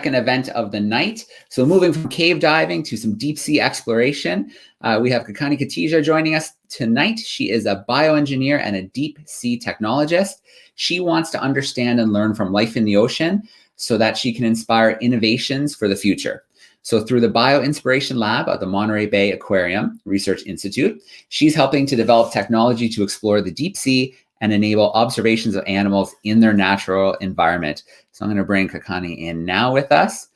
second event of the night. So moving from cave diving to some deep sea exploration, we have Kakani Katija joining us tonight. She is a bioengineer and a deep sea technologist. She wants to understand and learn from life in the ocean so that she can inspire innovations for the future. So through the Bioinspiration Lab at the Monterey Bay Aquarium Research Institute, she's helping to develop technology to explore the deep sea and enable observations of animals in their natural environment. So I'm going to bring Kakani in now with us.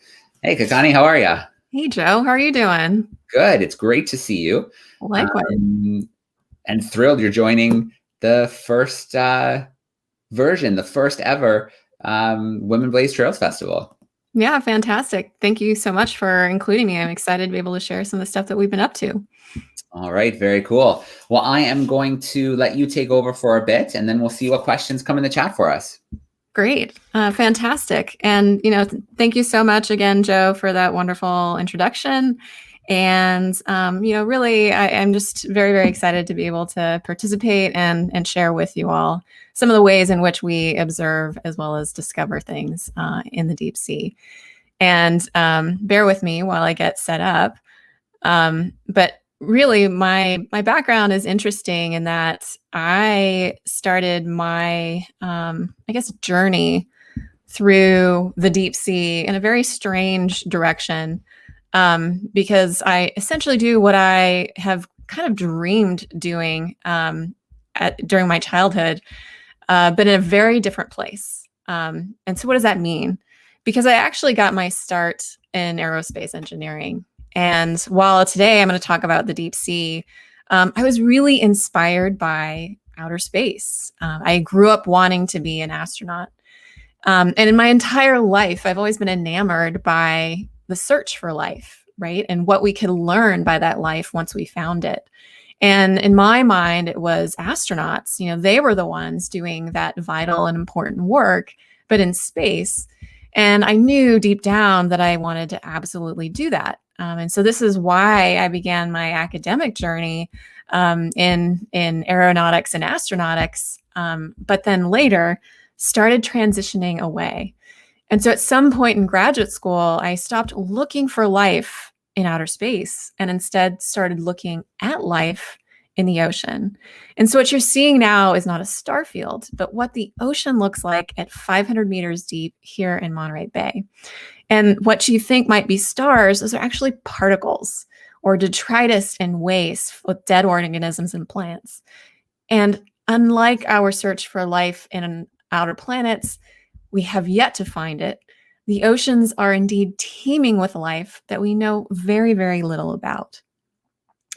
Hey, Kakani, how are you? Hey, Joe. How are you doing? Good. It's great to see you. Likewise. And thrilled you're joining the first version, the first ever Women Blaze Trails Festival. Yeah, fantastic. Thank you so much for including me. I'm excited to be able to share some of the stuff that we've been up to. All right, very cool. Well, I am going to let you take over for a bit, and then we'll see what questions come in the chat for us. Great. Fantastic. And, thank you so much again, Joe, for that wonderful introduction. And, really, I'm just very, very excited to be able to participate and share with you all some of the ways in which we observe as well as discover things in the deep sea. And bear with me while I get set up. But really, my background is interesting in that I started my, journey through the deep sea in a very strange direction, because I essentially do what I have kind of dreamed doing during my childhood, but in a very different place. And so what does that mean? Because I actually got my start in aerospace engineering. And while today I'm going to talk about the deep sea, I was really inspired by outer space. I grew up wanting to be an astronaut. And in my entire life, I've always been enamored by the search for life, right? And what we could learn by that life once we found it. And in my mind, it was astronauts. They were the ones doing that vital and important work, but in space. And I knew deep down that I wanted to absolutely do that. And so this is why I began my academic journey in aeronautics and astronautics, but then later started transitioning away. And so at some point in graduate school, I stopped looking for life in outer space and instead started looking at life in the ocean. And so what you're seeing now is not a star field, but what the ocean looks like at 500 meters deep here in Monterey Bay. And what you think might be stars, those are actually particles or detritus and waste with dead organisms and plants. And unlike our search for life in outer planets, we have yet to find it. The oceans are indeed teeming with life that we know very, very little about.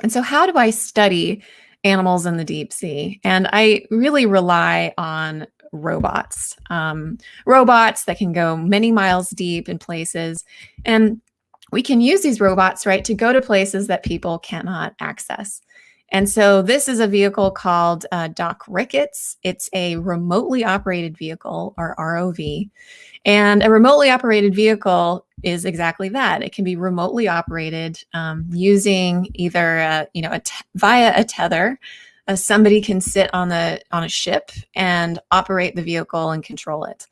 And so how do I study animals in the deep sea? And I really rely on robots that can go many miles deep in places. And we can use these robots, right, to go to places that people cannot access. And so this is a vehicle called Doc Ricketts. It's a remotely operated vehicle, or ROV. And a remotely operated vehicle is exactly that. It can be remotely operated using either via a tether. Somebody can sit on a ship and operate the vehicle and control it.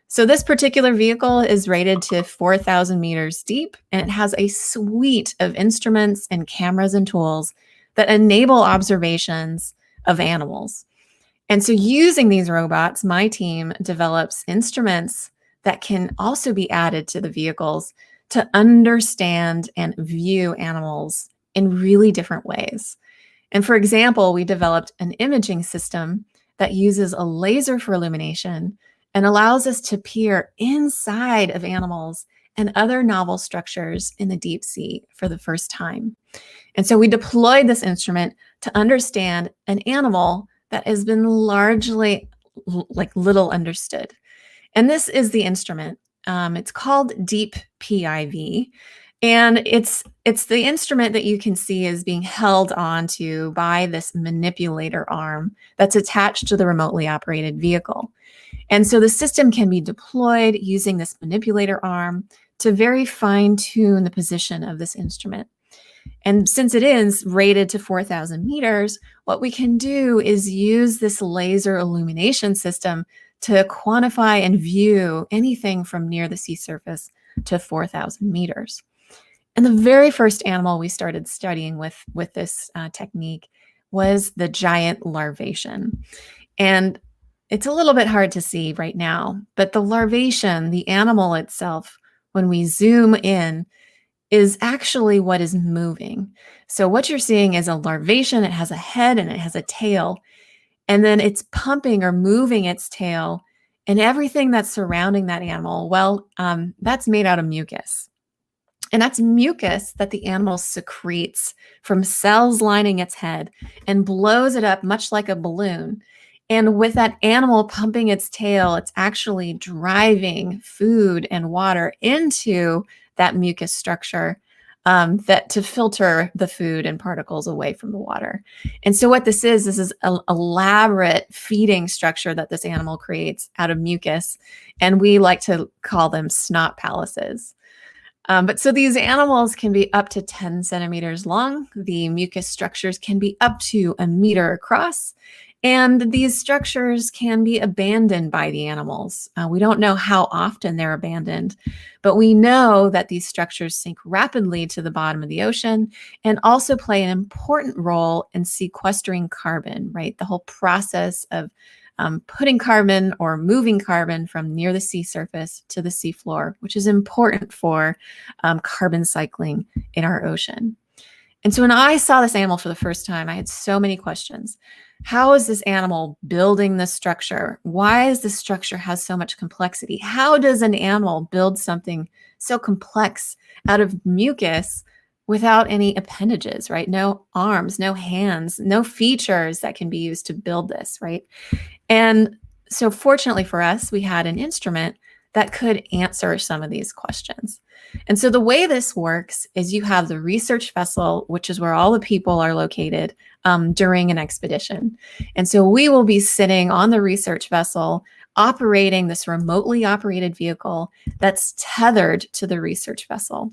So this particular vehicle is rated to 4,000 meters deep, and it has a suite of instruments and cameras and tools that enable observations of animals. And so using these robots, my team develops instruments that can also be added to the vehicles to understand and view animals in really different ways. And for example, we developed an imaging system that uses a laser for illumination and allows us to peer inside of animals and other novel structures in the deep sea for the first time. And so we deployed this instrument to understand an animal that has been largely little understood. And this is the instrument. It's called Deep PIV. And it's the instrument that you can see is being held onto by this manipulator arm that's attached to the remotely operated vehicle. And so the system can be deployed using this manipulator arm to very fine-tune the position of this instrument. And since it is rated to 4,000 meters, what we can do is use this laser illumination system to quantify and view anything from near the sea surface to 4,000 meters. And the very first animal we started studying with this technique was the giant larvation. And it's a little bit hard to see right now, but the larvation, the animal itself, when we zoom in, is actually what is moving. So what you're seeing is a larvation. It has a head and it has a tail, and then it's pumping or moving its tail, and everything that's surrounding that animal, well, that's made out of mucus. And that's mucus that the animal secretes from cells lining its head and blows it up much like a balloon. And with that animal pumping its tail, it's actually driving food and water into that mucus structure, that to filter the food and particles away from the water. And so what this is an elaborate feeding structure that this animal creates out of mucus. And we like to call them snot palaces. But so these animals can be up to 10 centimeters long. The mucus structures can be up to a meter across. And these structures can be abandoned by the animals. We don't know how often they're abandoned, but we know that these structures sink rapidly to the bottom of the ocean and also play an important role in sequestering carbon, right? The whole process of putting carbon or moving carbon from near the sea surface to the seafloor, which is important for carbon cycling in our ocean. And so when I saw this animal for the first time, I had so many questions. How is this animal building this structure? Why does this structure has so much complexity? How does an animal build something so complex out of mucus without any appendages, right? No arms, no hands, no features that can be used to build this, right? And so fortunately for us, we had an instrument that could answer some of these questions. And so the way this works is you have the research vessel, which is where all the people are located during an expedition. And so we will be sitting on the research vessel, operating this remotely operated vehicle that's tethered to the research vessel.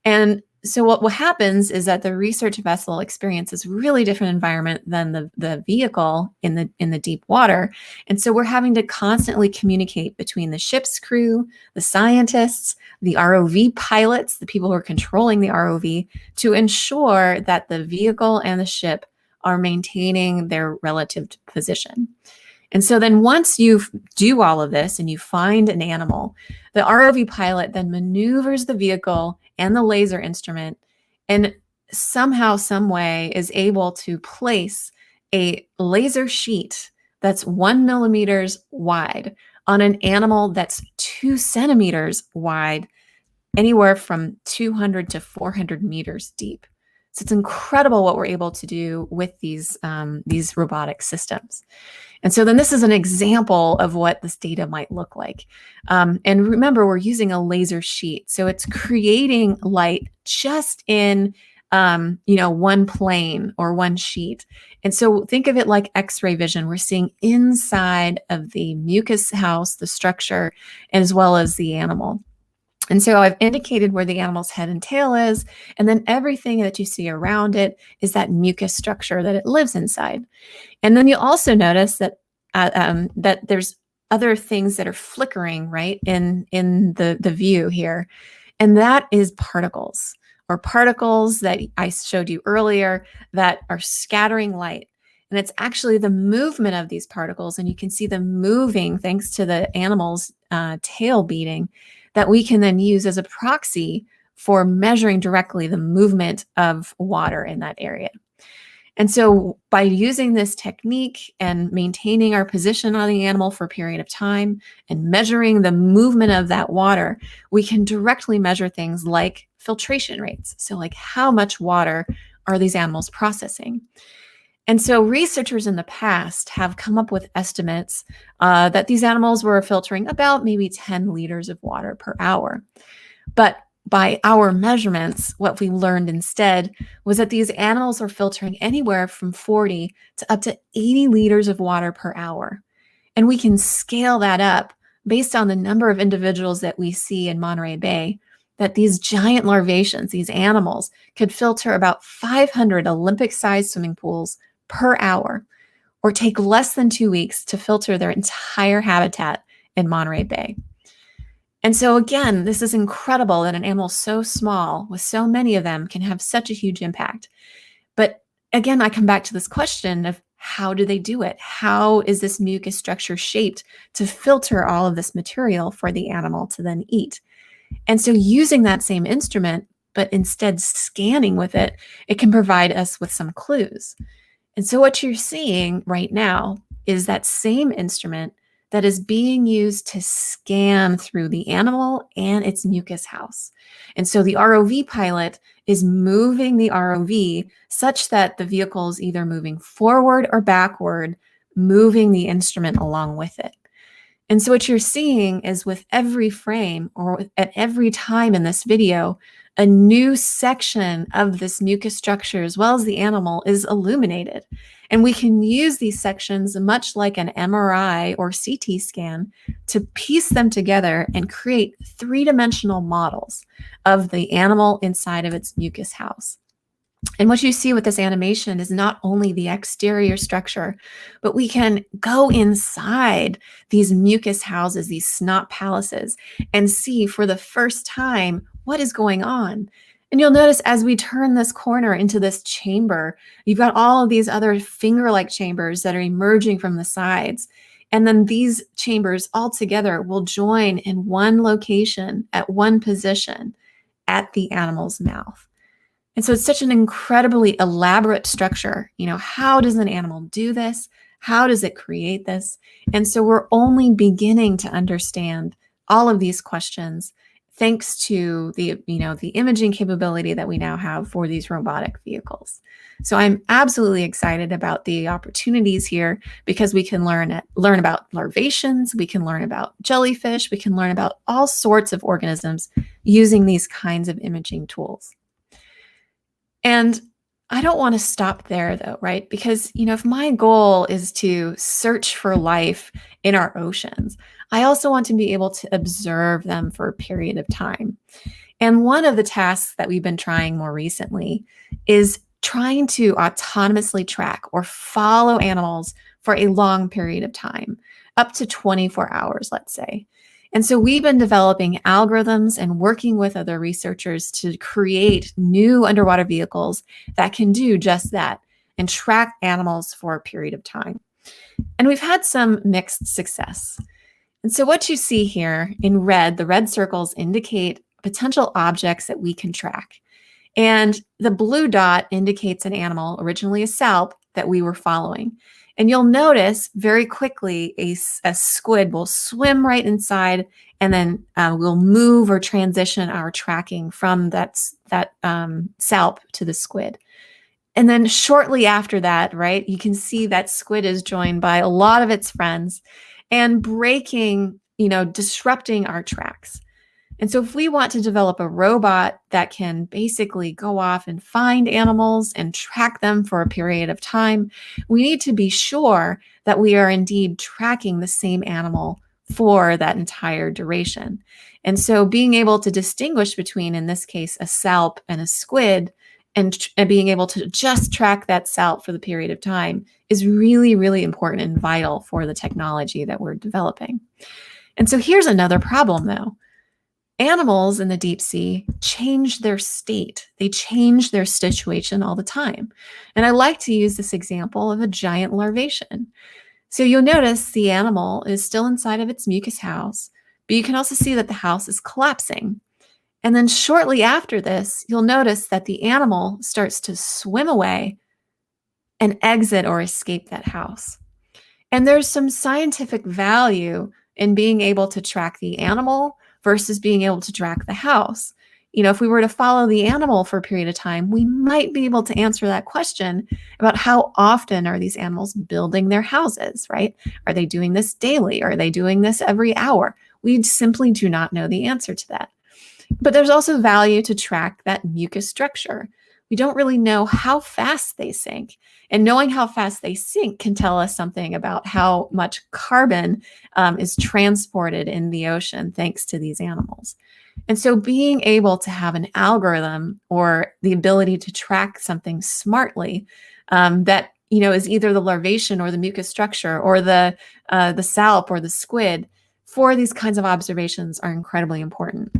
And so what happens is that the research vessel experiences really different environment than the vehicle in the deep water. And so we're having to constantly communicate between the ship's crew, the scientists, the ROV pilots, the people who are controlling the ROV, to ensure that the vehicle and the ship are maintaining their relative position. And so then once you do all of this and you find an animal, the ROV pilot then maneuvers the vehicle and the laser instrument, and somehow, some way is able to place a laser sheet that's 1 millimeter wide on an animal that's 2 centimeters wide, anywhere from 200 to 400 meters deep. So it's incredible what we're able to do with these robotic systems. And so then this is an example of what this data might look like. And remember, we're using a laser sheet. So it's creating light just in one plane or one sheet. And so think of it like X-ray vision. We're seeing inside of the mucus house, the structure, as well as the animal. And so I've indicated where the animal's head and tail is, and then everything that you see around it is that mucus structure that it lives inside. And then you'll also notice that that there's other things that are flickering right in the view here, and that is particles that I showed you earlier that are scattering light. And it's actually the movement of these particles, and you can see them moving thanks to the animal's tail beating, that we can then use as a proxy for measuring directly the movement of water in that area. And so by using this technique and maintaining our position on the animal for a period of time and measuring the movement of that water, we can directly measure things like filtration rates. So like how much water are these animals processing? And so researchers in the past have come up with estimates that these animals were filtering about maybe 10 liters of water per hour. But by our measurements, what we learned instead was that these animals are filtering anywhere from 40 to up to 80 liters of water per hour. And we can scale that up based on the number of individuals that we see in Monterey Bay, that these giant larvaceans, these animals, could filter about 500 Olympic-sized swimming pools per hour, or take less than 2 weeks to filter their entire habitat in Monterey Bay. And so again, this is incredible that an animal so small with so many of them can have such a huge impact. But again, I come back to this question of how do they do it? How is this mucus structure shaped to filter all of this material for the animal to then eat? And so using that same instrument, but instead scanning with it, it can provide us with some clues. And so what you're seeing right now is that same instrument that is being used to scan through the animal and its mucus house. And so the ROV pilot is moving the ROV such that the vehicle is either moving forward or backward, moving the instrument along with it. And so what you're seeing is with every frame or at every time in this video, a new section of this mucus structure as well as the animal is illuminated. And we can use these sections much like an MRI or CT scan to piece them together and create three-dimensional models of the animal inside of its mucus house. And what you see with this animation is not only the exterior structure, but we can go inside these mucus houses, these snot palaces, and see for the first time what is going on. And you'll notice as we turn this corner into this chamber, you've got all of these other finger-like chambers that are emerging from the sides. And then these chambers all together will join in one location at one position at the animal's mouth. And so it's such an incredibly elaborate structure. You know, how does an animal do this? How does it create this? And so we're only beginning to understand all of these questions thanks to the imaging capability that we now have for these robotic vehicles. So I'm absolutely excited about the opportunities here because we can learn about larvaceans, we can learn about jellyfish, we can learn about all sorts of organisms using these kinds of imaging tools. And I don't want to stop there though, right? Because, if my goal is to search for life in our oceans, I also want to be able to observe them for a period of time. And one of the tasks that we've been trying more recently is trying to autonomously track or follow animals for a long period of time, up to 24 hours, let's say. And so we've been developing algorithms and working with other researchers to create new underwater vehicles that can do just that and track animals for a period of time. And we've had some mixed success. And so what you see here in red, the red circles indicate potential objects that we can track. And the blue dot indicates an animal, originally a salp, that we were following. And you'll notice very quickly a squid will swim right inside, and then we'll move or transition our tracking from that salp to the squid. And then shortly after that, right, you can see that squid is joined by a lot of its friends and breaking, disrupting our tracks. And so if we want to develop a robot that can basically go off and find animals and track them for a period of time, we need to be sure that we are indeed tracking the same animal for that entire duration. And so being able to distinguish between, in this case, a salp and a squid, and being able to just track that salp for the period of time is really, really important and vital for the technology that we're developing. And so here's another problem, though. Animals in the deep sea change their state. They change their situation all the time. And I like to use this example of a giant larvation. So you'll notice the animal is still inside of its mucus house, but you can also see that the house is collapsing. And then shortly after this, you'll notice that the animal starts to swim away and exit or escape that house. And there's some scientific value in being able to track the animal versus being able to track the house. If we were to follow the animal for a period of time, we might be able to answer that question about how often are these animals building their houses, right? Are they doing this daily? Are they doing this every hour? We simply do not know the answer to that. But there's also value to track that mucus structure. We don't really know how fast they sink. And knowing how fast they sink can tell us something about how much carbon is transported in the ocean thanks to these animals. And so being able to have an algorithm or the ability to track something smartly that is either the larvation or the mucus structure or the salp or the squid for these kinds of observations are incredibly important.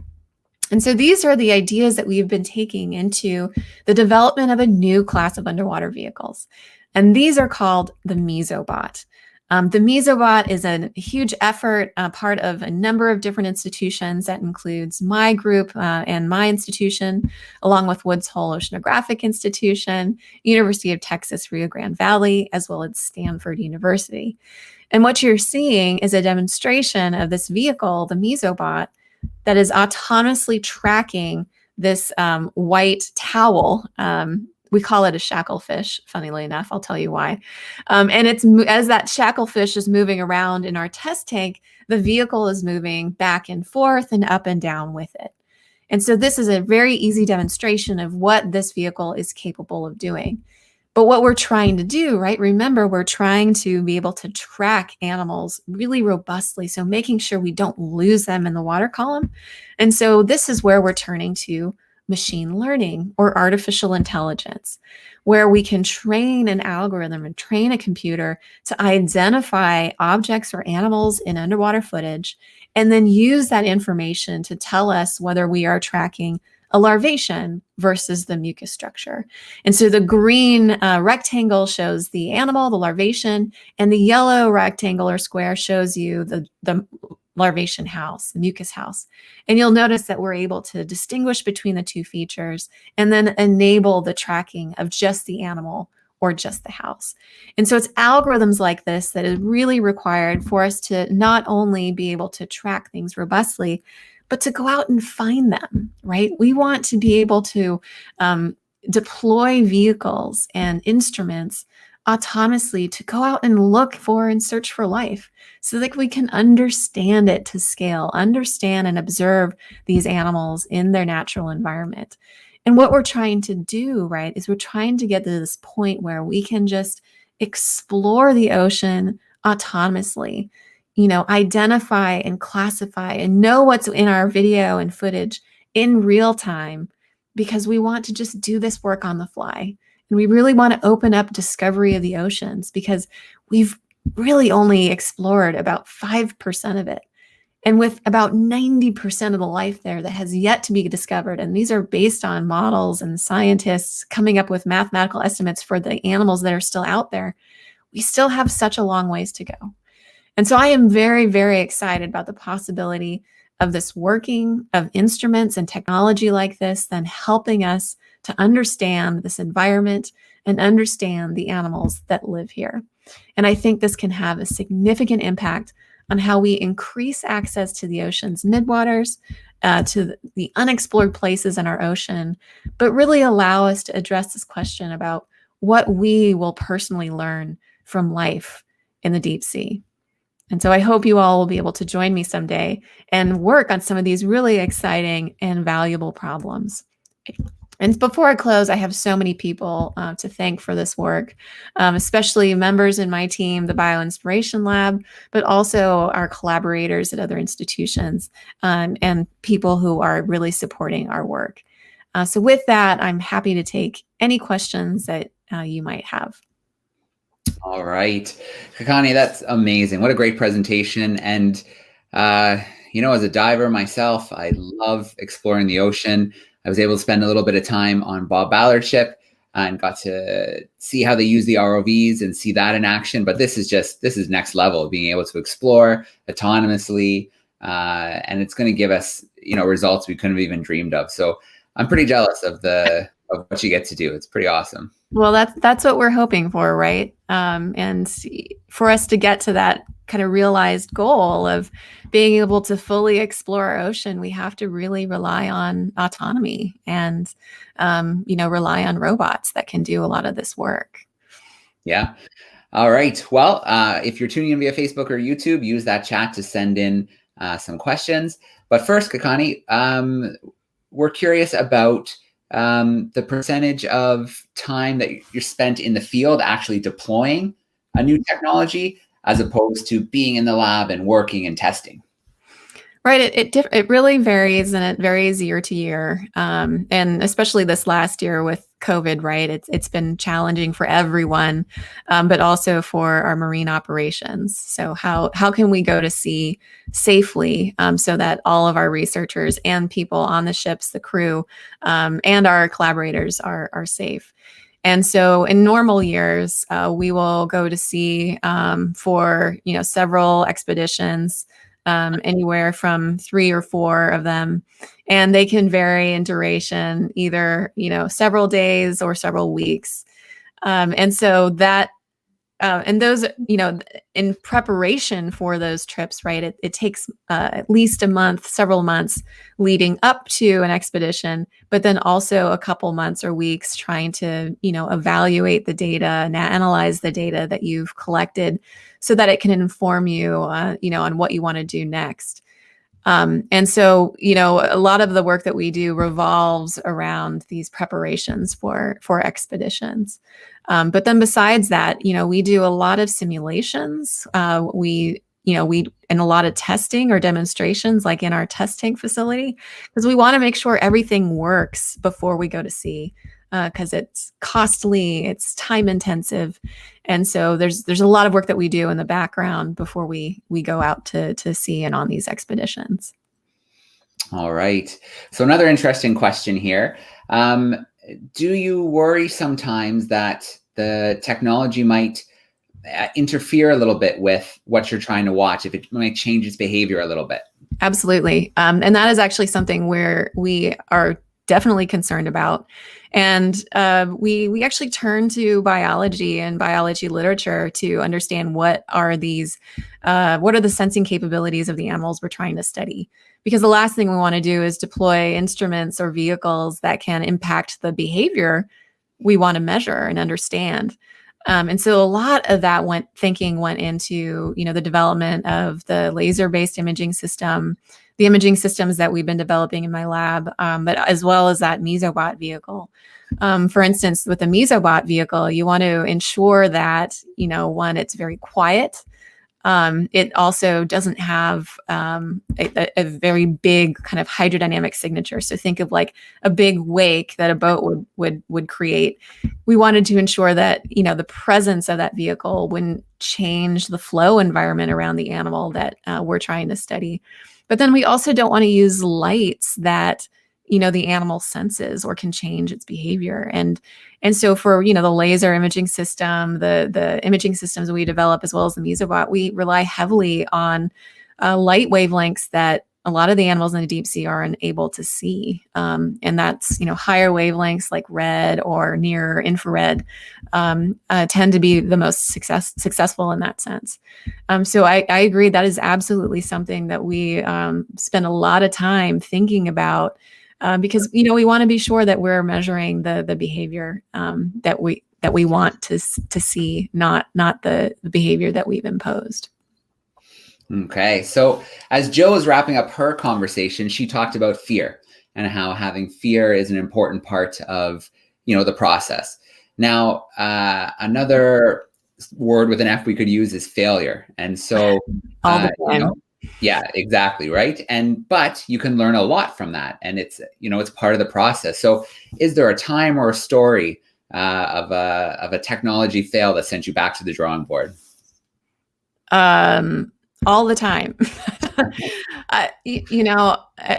And so these are the ideas that we've been taking into the development of a new class of underwater vehicles. And these are called the Mesobot. The Mesobot is a huge effort, part of a number of different institutions that includes my group and my institution, along with Woods Hole Oceanographic Institution, University of Texas, Rio Grande Valley, as well as Stanford University. And what you're seeing is a demonstration of this vehicle, the Mesobot, that is autonomously tracking this white towel. We call it a shacklefish, funnily enough. I'll tell you why. And it's as that shacklefish is moving around in our test tank, the vehicle is moving back and forth and up and down with it. And so this is a very easy demonstration of what this vehicle is capable of doing. But what we're trying to do, right? Remember, we're trying to be able to track animals really robustly. So making sure we don't lose them in the water column. And so this is where we're turning to machine learning or artificial intelligence, where we can train an algorithm and train a computer to identify objects or animals in underwater footage, and then use that information to tell us whether we are tracking a larvation versus the mucus structure. And so the green rectangle shows the animal, the larvation, and the yellow rectangle or square shows you the larvation house, the mucus house. And you'll notice that we're able to distinguish between the two features and then enable the tracking of just the animal or just the house. And so it's algorithms like this that is really required for us to not only be able to track things robustly, but to go out and find them, right? We want to be able to deploy vehicles and instruments autonomously to go out and look for and search for life so that we can understand it to scale, understand and observe these animals in their natural environment. And what we're trying to do, right, is we're trying to get to this point where we can just explore the ocean autonomously, identify and classify and know what's in our video and footage in real time, because we want to just do this work on the fly. And we really want to open up discovery of the oceans because we've really only explored about 5% of it. And with about 90% of the life there that has yet to be discovered, and these are based on models and scientists coming up with mathematical estimates for the animals that are still out there, we still have such a long ways to go. And so I am very, very excited about the possibility of this working, of instruments and technology like this, then helping us to understand this environment and understand the animals that live here. And I think this can have a significant impact on how we increase access to the ocean's midwaters, to the unexplored places in our ocean, but really allow us to address this question about what we will personally learn from life in the deep sea. And so I hope you all will be able to join me someday and work on some of these really exciting and valuable problems. And before I close, I have so many people to thank for this work, especially members in my team, the Bioinspiration Lab, but also our collaborators at other institutions and people who are really supporting our work. So with that, I'm happy to take any questions that you might have. All right. Kakani, that's amazing. What a great presentation. And, as a diver myself, I love exploring the ocean. I was able to spend a little bit of time on Bob Ballard's ship and got to see how they use the ROVs and see that in action. But this is next level, being able to explore autonomously. And it's going to give us, results we couldn't have even dreamed of. So I'm pretty jealous of what you get to do. It's pretty awesome. Well, that's what we're hoping for, right? And for us to get to that kind of realized goal of being able to fully explore our ocean, we have to really rely on autonomy and, rely on robots that can do a lot of this work. Yeah. All right. Well, if you're tuning in via Facebook or YouTube, use that chat to send in some questions. But first, Kakani, we're curious about the percentage of time that you're spent in the field actually deploying a new technology as opposed to being in the lab and working and testing. Right. It really varies, and it varies year to year. And especially this last year with COVID, right? It's been challenging for everyone, but also for our marine operations. So how can we go to sea safely, so that all of our researchers and people on the ships, the crew, and our collaborators are safe? And so in normal years, we will go to sea for several expeditions, anywhere from 3 or 4 of them, and they can vary in duration, either several days or several weeks. And so that and those, in preparation for those trips, right, it takes at least a month, several months leading up to an expedition, but then also a couple months or weeks trying to, evaluate the data and analyze the data that you've collected so that it can inform you, on what you want to do next. And so, a lot of the work that we do revolves around these preparations for expeditions. But then besides that, we do a lot of simulations. We and a lot of testing or demonstrations, like in our test tank facility, because we want to make sure everything works before we go to sea. Because it's costly, it's time intensive, and so there's a lot of work that we do in the background before we go out to sea and on these expeditions. All right. So another interesting question here. Do you worry sometimes that the technology might interfere a little bit with what you're trying to watch, if it might change its behavior a little bit? Absolutely. And that is actually something where we are definitely concerned about. And we actually turn to biology and biology literature to understand what are the sensing capabilities of the animals we're trying to study. Because the last thing we want to do is deploy instruments or vehicles that can impact the behavior we want to measure and understand. And so a lot of that thinking went into, the development of the laser-based imaging system, the imaging systems that we've been developing in my lab, but as well as that Mesobot vehicle. For instance, with the Mesobot vehicle, you want to ensure that, one, it's very quiet. It also doesn't have a very big kind of hydrodynamic signature. So think of like a big wake that a boat would create. We wanted to ensure that the presence of that vehicle wouldn't change the flow environment around the animal that we're trying to study. But then we also don't want to use lights that the animal senses or can change its behavior. And so for, the laser imaging system, the imaging systems that we develop, as well as the Mesobot, we rely heavily on light wavelengths that a lot of the animals in the deep sea are unable to see. And that's, higher wavelengths like red or near infrared tend to be the most successful in that sense. So I agree that is absolutely something that we spend a lot of time thinking about. Because we want to be sure that we're measuring the behavior that we want to see, not the behavior that we've imposed. Okay, so as Jo is wrapping up her conversation, she talked about fear and how having fear is an important part of the process. Now, another word with an F we could use is failure, and so all the time. Yeah, exactly, right. But you can learn a lot from that, and it's part of the process. So, is there a time or a story of a technology fail that sent you back to the drawing board? All the time. I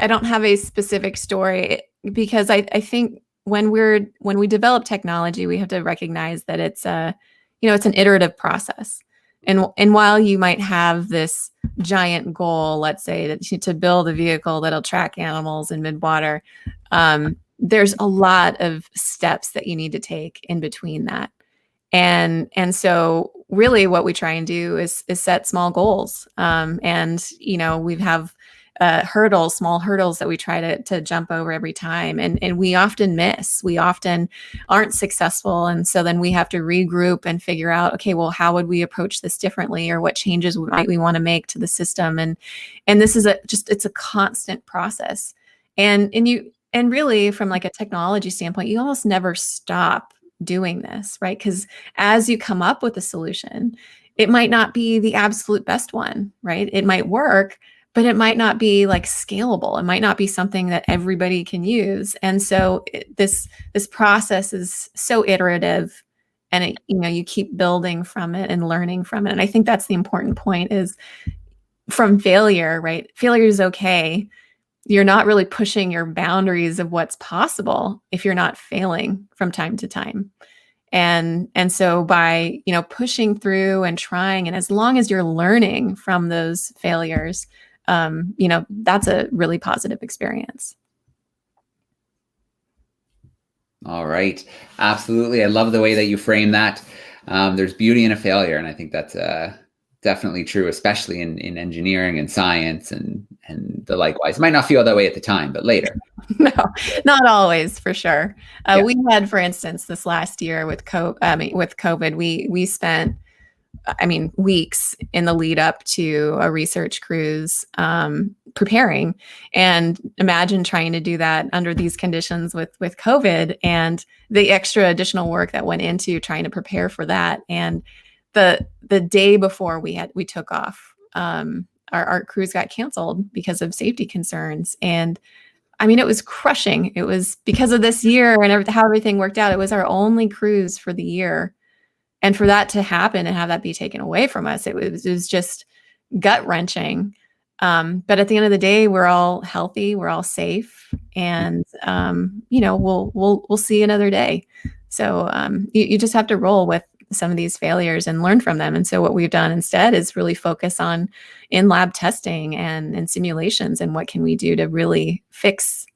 don't have a specific story, because I think when we develop technology, we have to recognize that it's it's an iterative process. And while you might have this giant goal, let's say to build a vehicle that'll track animals in midwater, there's a lot of steps that you need to take in between that. And so really what we try and do is set small goals. And we have small hurdles that we try to jump over every time. And we often miss, we often aren't successful. And so then we have to regroup and figure out, okay, well, how would we approach this differently, or what changes might we want to make to the system? And this is it's a constant process. And really from like a technology standpoint, you almost never stop doing this, right? Because as you come up with a solution, it might not be the absolute best one, right? It might work, but it might not be like scalable. It might not be something that everybody can use. And so this process is so iterative, and it, you keep building from it and learning from it. And I think that's the important point, is from failure, right? Failure is okay. You're not really pushing your boundaries of what's possible if you're not failing from time to time. And so by, pushing through and trying, and as long as you're learning from those failures, that's a really positive experience. All right. Absolutely. I love the way that you frame that. There's beauty in a failure. And I think that's definitely true, especially in engineering and science and the likewise. It might not feel that way at the time, but later. No, not always, for sure. Yeah. We had, for instance, this last year with COVID, we spent, weeks in the lead up to a research cruise, preparing, and imagine trying to do that under these conditions with COVID, and the extra additional work that went into trying to prepare for that. And the day before we took off, our cruise got canceled because of safety concerns. And it was crushing. It was because of this year and how everything worked out. It was our only cruise for the year. And for that to happen and have that be taken away from us, it was just gut wrenching. But at the end of the day, we're all healthy, we're all safe, and we'll see another day. So you just have to roll with some of these failures and learn from them. And so what we've done instead is really focus on in-lab testing and simulations, and what can we do to really fix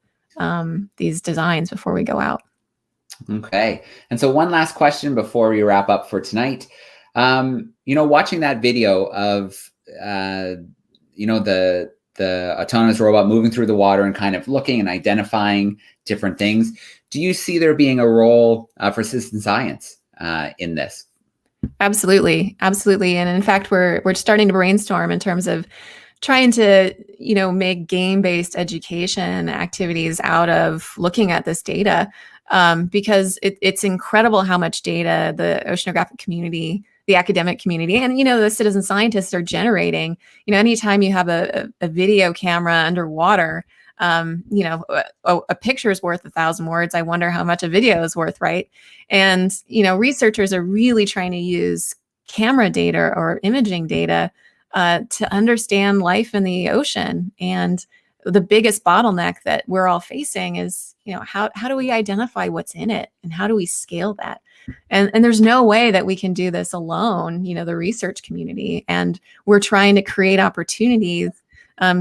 these designs before we go out. Okay. And so one last question before we wrap up for tonight. Watching that video of, the autonomous robot moving through the water and kind of looking and identifying different things, do you see there being a role for citizen science in this? Absolutely. Absolutely. And in fact, we're starting to brainstorm in terms of trying to, make game-based education activities out of looking at this data. Because it's incredible how much data the oceanographic community, the academic community, and the citizen scientists are generating. Anytime you have a video camera underwater, a picture is worth 1,000 words. I wonder how much a video is worth, right? And researchers are really trying to use camera data or imaging data to understand life in the ocean. And the biggest bottleneck that we're all facing is, how do we identify what's in it, and how do we scale that? And there's no way that we can do this alone, the research community. And we're trying to create opportunities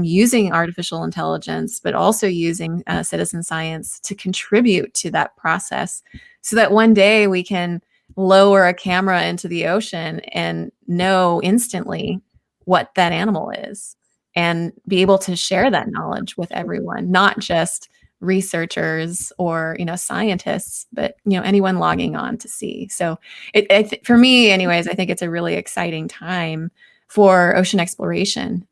using artificial intelligence, but also using citizen science to contribute to that process, so that one day we can lower a camera into the ocean and know instantly what that animal is, and be able to share that knowledge with everyone, not just researchers or scientists, but anyone logging on to see. So for me anyways, I think it's a really exciting time for ocean exploration,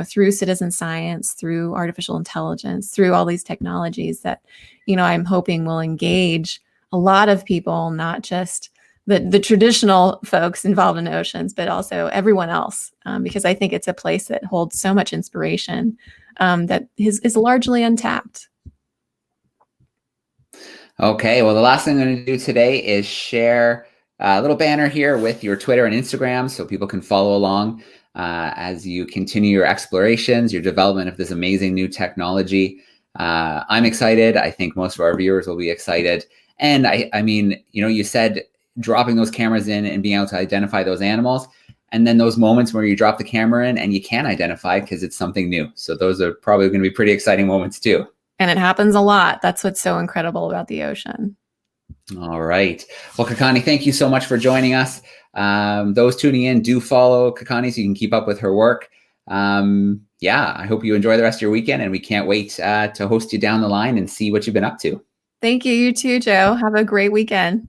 through citizen science, through artificial intelligence, through all these technologies that I'm hoping will engage a lot of people, not just the traditional folks involved in oceans, but also everyone else, because I think it's a place that holds so much inspiration that is largely untapped. Okay, well, the last thing I'm going to do today is share a little banner here with your Twitter and Instagram, so people can follow along as you continue your explorations, your development of this amazing new technology. I'm excited. I think most of our viewers will be excited. And you said dropping those cameras in and being able to identify those animals, and then those moments where you drop the camera in and you can't identify because it's something new. So those are probably going to be pretty exciting moments too. And it happens a lot. That's what's so incredible about the ocean. All right. Well, Kakani, thank you so much for joining us. Those tuning in, do follow Kakani so you can keep up with her work. I hope you enjoy the rest of your weekend, and we can't wait to host you down the line and see what you've been up to. Thank you. You too, Joe. Have a great weekend.